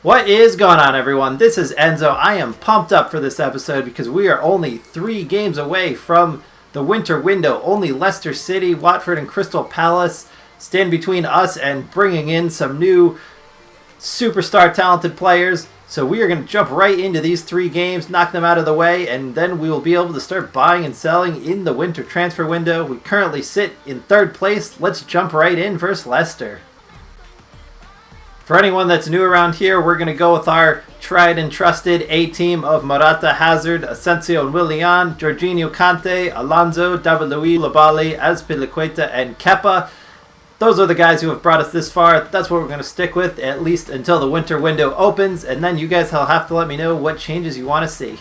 What is going on, everyone? This is Enzo. I am pumped up for this episode because we are only 3 games away from the winter window. Only Leicester City, Watford, and Crystal Palace stand between us and bringing in some new superstar talented players. So we are going to jump right into these 3 games, knock them out of the way, and then we will be able to start buying and selling in the winter transfer window. We currently sit in 3rd place. Let's jump right in versus Leicester. For anyone that's new around here, we're going to go with our tried and trusted A-team of Morata, Hazard, Asensio, and Willian, Jorginho, Kante, Alonso, David Luiz, Labali, Azpilicueta, and Kepa. Those are the guys who have brought us this far. That's what we're going to stick with, at least until the winter window opens, and then you guys will have to let me know what changes you want to see.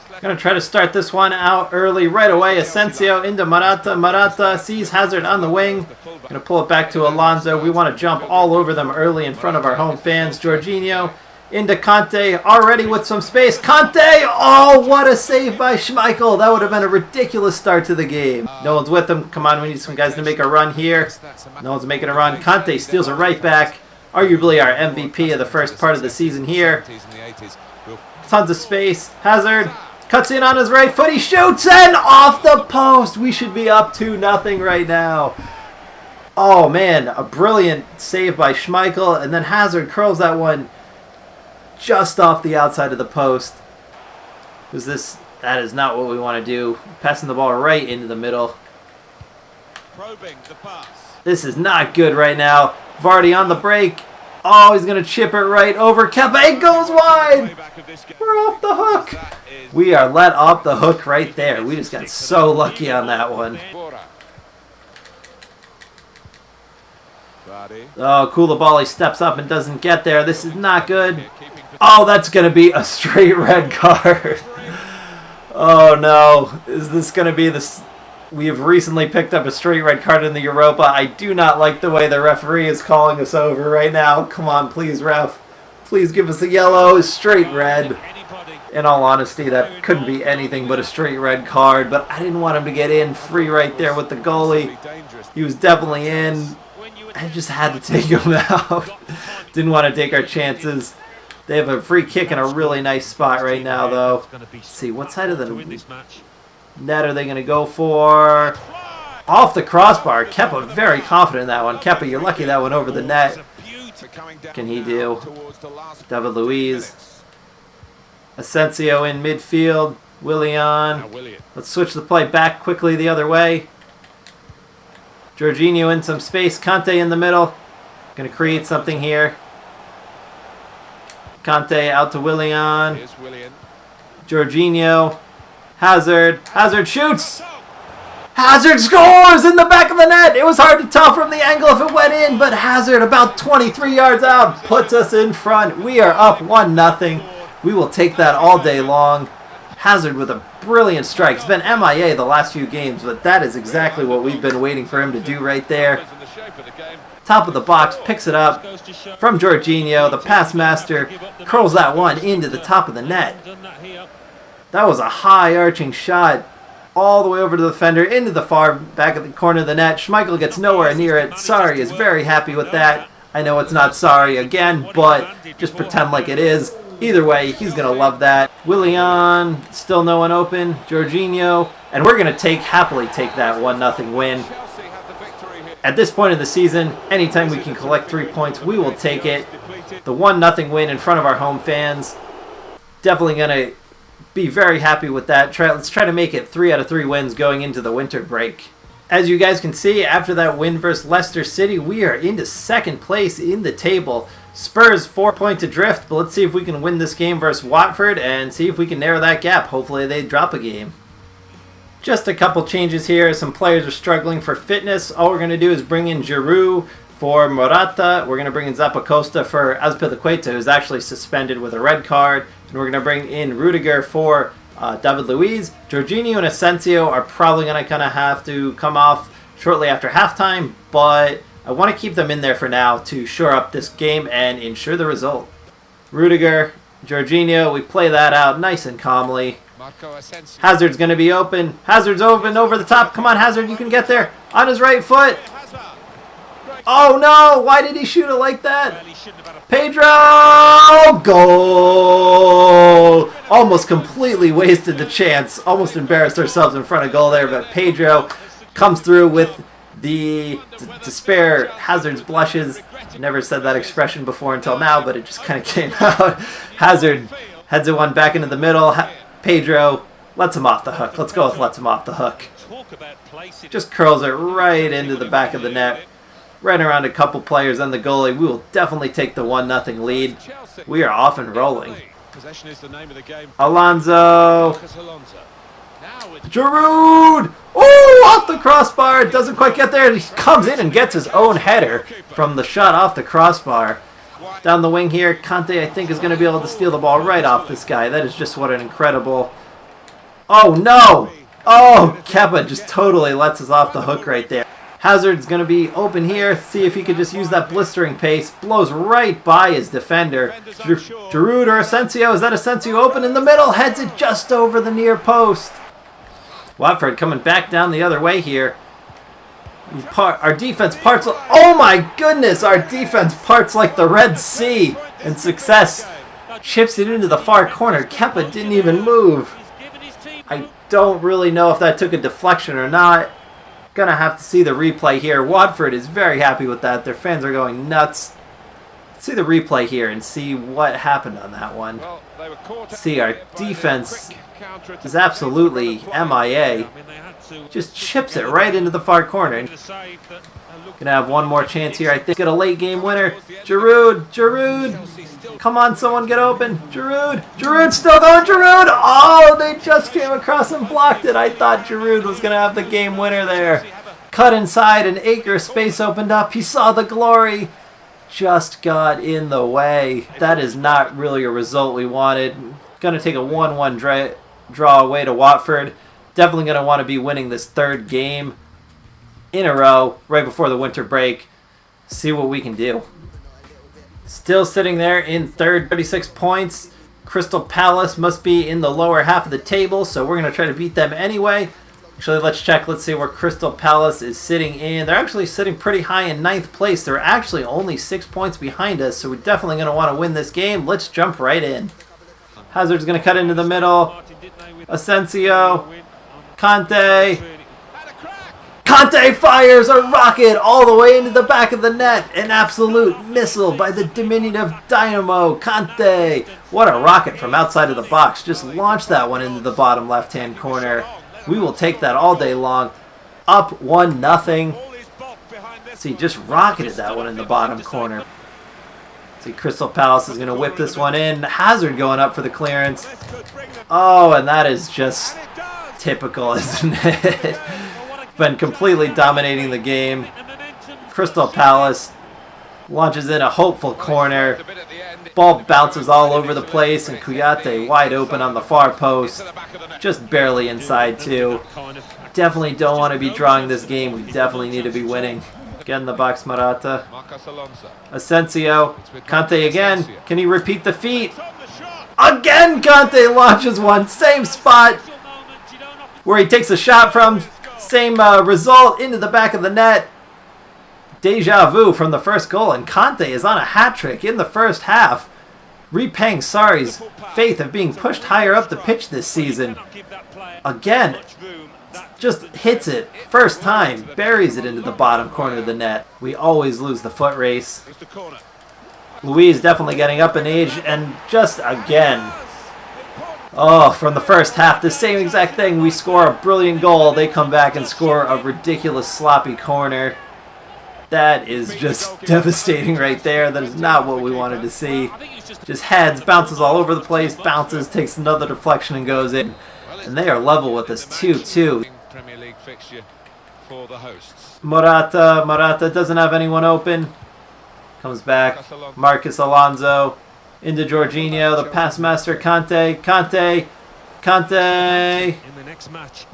I'm going to try to start this one out early right away. Asensio into Morata. Morata sees Hazard on the wing. Going to pull it back to Alonso. We want to jump all over them early in front of our home fans. Jorginho into Kante, already with some space. Kante! Oh, what a save by Schmeichel. That would have been a ridiculous start to the game. No one's with him. Come on, we need some guys to make a run here. No one's making a run. Kante steals it right back. Arguably our MVP of the first part of the season here. Tons of space. Hazard cuts in on his right foot. He shoots and off the post. We should be up 2-0 right now. Oh, man. A brilliant save by Schmeichel. And then Hazard curls that one just off the outside of the post. That is not what we want to do. Passing the ball right into the middle. This is not good right now. Vardy on the break. Oh, he's going to chip it right over Kepa. It goes wide. We're off the hook. We are let off the hook right there. We just got so lucky on that one. Oh, Koulibaly steps up and doesn't get there. This is not good. Oh, that's going to be a straight red card. Oh, no. Is this going to be this? We have recently picked up a straight red card in the Europa. I do not like the way the referee is calling us over right now. Come on, please, ref. Please give us a yellow. Straight red. In all honesty, that couldn't be anything but a straight red card. But I didn't want him to get in free right there with the goalie. He was definitely in. I just had to take him out. Didn't want to take our chances. They have a free kick in a really nice spot right now, though. Let's see, what side of the net are they going to go for? Off the crossbar. Kepa very confident in that one. Kepa, you're lucky that went over the net. Can he do? David Luiz. Asensio in midfield. Willian. Let's switch the play back quickly the other way. Jorginho in some space. Kante in the middle. Going to create something here. Kante out to Willian. Jorginho. Hazard. Hazard shoots. Hazard scores in the back of the net. It was hard to tell from the angle if it went in, but Hazard about 23 yards out puts us in front. We are up 1-0. We will take that all day long. Hazard with a brilliant strike. He's been MIA the last few games, but that is exactly what we've been waiting for him to do right there. Top of the box, picks it up from Jorginho. The pass master curls that one into the top of the net. That was a high arching shot all the way over to the defender, into the far back of the corner of the net. Schmeichel gets nowhere near it. Sarri is very happy with that. I know it's not Sarri again, but just pretend like it is. Either way, he's going to love that. Willian, still no one open. Jorginho, and we're going to happily take that 1-0 win. At this point in the season, anytime we can collect 3 points, we will take it. The 1-0 win in front of our home fans. Definitely going to be very happy with that. Let's try to make it 3 out of 3 wins going into the winter break. As you guys can see, after that win versus Leicester City, we are into 2nd place in the table. Spurs 4 points adrift, but let's see if we can win this game versus Watford and see if we can narrow that gap. Hopefully they drop a game. Just a couple changes here. Some players are struggling for fitness. All we're going to do is bring in Giroud for Morata. We're going to bring in Zappacosta for Azpilicueta, who's actually suspended with a red card. And we're going to bring in Rudiger for David Luiz. Jorginho and Asensio are probably going to kind of have to come off shortly after halftime, but I want to keep them in there for now to shore up this game and ensure the result. Rudiger, Jorginho, we play that out nice and calmly. Hazard's going to be open. Hazard's open over the top. Come on, Hazard, you can get there. On his right foot. Oh no! Why did he shoot it like that? Pedro! Goal! Almost completely wasted the chance. Almost embarrassed ourselves in front of goal there, but Pedro comes through with the to spare Hazard's blushes. Never said that expression before until now, but it just kind of came out. Hazard heads it one back into the middle. Pedro lets him off the hook. Let's go with lets him off the hook. Just curls it right into the back of the net. Right around a couple players and the goalie. We will definitely take the 1-0 lead. We are off and rolling. Alonso. Giroud! Oh, off the crossbar. Doesn't quite get there. He comes in and gets his own header from the shot off the crossbar. Down the wing here, Conte, I think, is going to be able to steal the ball right off this guy. That is just what an incredible... Oh, no! Oh, Kepa just totally lets us off the hook right there. Hazard's going to be open here. See if he could just use that blistering pace. Blows right by his defender. Giroud or Asensio. Is that Asensio open in the middle? Heads it just over the near post. Watford coming back down the other way here. Our defense parts... Oh my goodness! Our defense parts like the Red Sea. And Success chips it into the far corner. Kepa didn't even move. I don't really know if that took a deflection or not. Gonna have to see the replay here. Watford is very happy with that. Their fans are going nuts. Let's see the replay here and see what happened on that one. See, our defense is absolutely MIA. Just chips it right into the far corner. Gonna have one more chance here. I think get a late game winner. Giroud. Come on, someone get open. Giroud still going. Giroud. Oh, they just came across and blocked it. I thought Giroud was gonna have the game winner there. Cut inside, an acre of space opened up. He saw the glory. Just got in the way. That is not really a result we wanted. Gonna take a 1-1 draw away to Watford. Definitely going to want to be winning this third game in a row right before the winter break. See what we can do. Still sitting there in third, 36 points. Crystal Palace must be in the lower half of the table, so we're going to try to beat them anyway. Actually, let's check. Let's see where Crystal Palace is sitting in. They're actually sitting pretty high in 9th place. They're actually only 6 points behind us, so we're definitely going to want to win this game. Let's jump right in. Hazard's going to cut into the middle. Asensio. Conte fires a rocket all the way into the back of the net. An absolute missile by the diminutive Dynamo. Conte. What a rocket from outside of the box. Just launched that one into the bottom left-hand corner. We will take that all day long. Up 1-0. See, just rocketed that one in the bottom corner. See, Crystal Palace is going to whip this one in. Hazard going up for the clearance. Oh, and that is just... typical, isn't it? Been completely dominating the game. Crystal Palace launches in a hopeful corner. Ball bounces all over the place, and Kouyaté wide open on the far post. Just barely inside, too. Definitely don't want to be drawing this game. We definitely need to be winning. Get in the box, Morata. Asensio. Conte again. Can he repeat the feat? Again, Conte launches one. Same spot where he takes a shot from. Same result into the back of the net. Deja vu from the first goal. And Conte is on a hat-trick in the first half. Repaying Sarri's faith of being pushed higher up the pitch this season. Again, just hits it. First time. Buries it into the bottom corner of the net. We always lose the foot race. Luis definitely getting up in age. And just again... oh, from the first half, the same exact thing. We score a brilliant goal. They come back and score a ridiculous sloppy corner. That is just devastating right there. That is not what we wanted to see. Just heads, bounces all over the place, bounces, takes another deflection and goes in. And they are level with us 2-2. Morata doesn't have anyone open. Comes back. Marcus Alonso. Into Jorginho, the pass master, Conte. In the next match.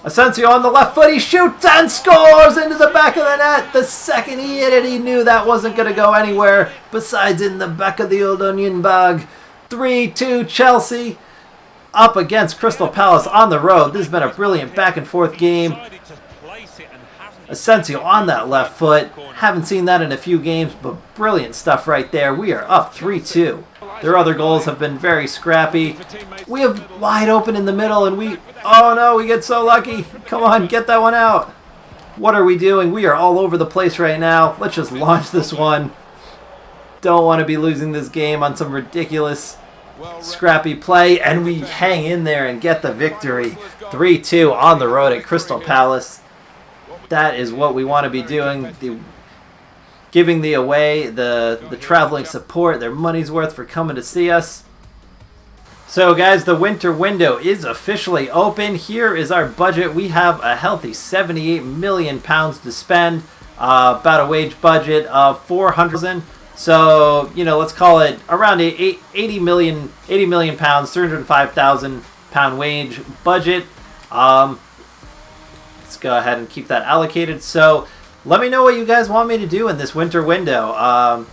Asensio on the left foot, he shoots and scores into the back of the net. The second he hit it, he knew that wasn't going to go anywhere besides in the back of the old onion bag. 3-2 Chelsea up against Crystal Palace on the road. This has been a brilliant back and forth game. Asensio on that left foot. Haven't seen that in a few games, but brilliant stuff right there. We are up 3-2. Their other goals have been very scrappy. We have wide open in the middle, and oh no, we get so lucky. Come on, get that one out. What are we doing? We are all over the place right now. Let's just launch this one. Don't want to be losing this game on some ridiculous scrappy play, and we hang in there and get the victory. 3-2 on the road at Crystal Palace. That is what we want to be doing. Giving the away the traveling support their money's worth for coming to see us. So guys, the winter window is officially open. Here is our budget. We have a healthy £78 million to spend. About a wage budget of 400,000. So, let's call it around 80 million pounds, 305,000 pound wage budget. Let's go ahead and keep that allocated. So let me know what you guys want me to do in this winter window.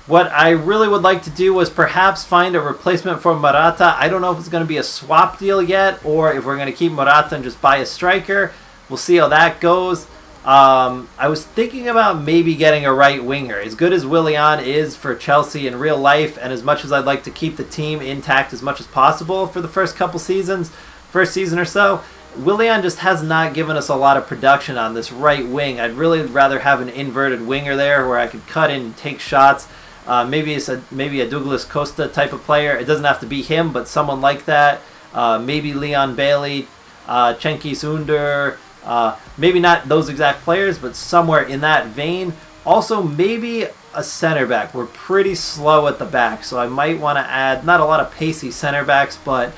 What I really would like to do was perhaps find a replacement for Morata. I don't know if it's going to be a swap deal yet, or if we're going to keep Morata and just buy a striker. We'll see how that goes. I was thinking about maybe getting a right winger. As good as Willian is for Chelsea in real life, and as much as I'd like to keep the team intact as much as possible for the first season or so, Willian just has not given us a lot of production on this right wing. I'd really rather have an inverted winger there where I could cut in and take shots. Maybe a Douglas Costa type of player. It doesn't have to be him, but someone like that. Maybe Leon Bailey, Cengiz Under. Maybe not those exact players, but somewhere in that vein. Also, maybe a center back. We're pretty slow at the back, so I might want to add not a lot of pacey center backs, but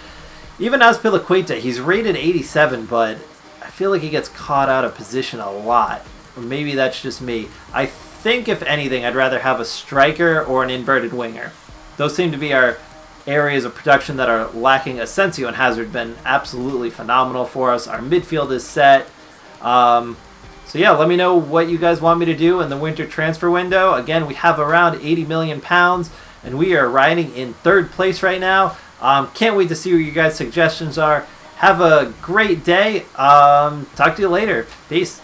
even Azpilicueta, he's rated 87, but I feel like he gets caught out of position a lot. Or maybe that's just me. I think, if anything, I'd rather have a striker or an inverted winger. Those seem to be our areas of production that are lacking. Asensio and Hazard been absolutely phenomenal for us. Our midfield is set. So yeah, let me know what you guys want me to do in the winter transfer window. Again, we have around £80 million, and we are riding in third place right now. Can't wait to see what your guys' suggestions are. Have a great day. Talk to you later. Peace.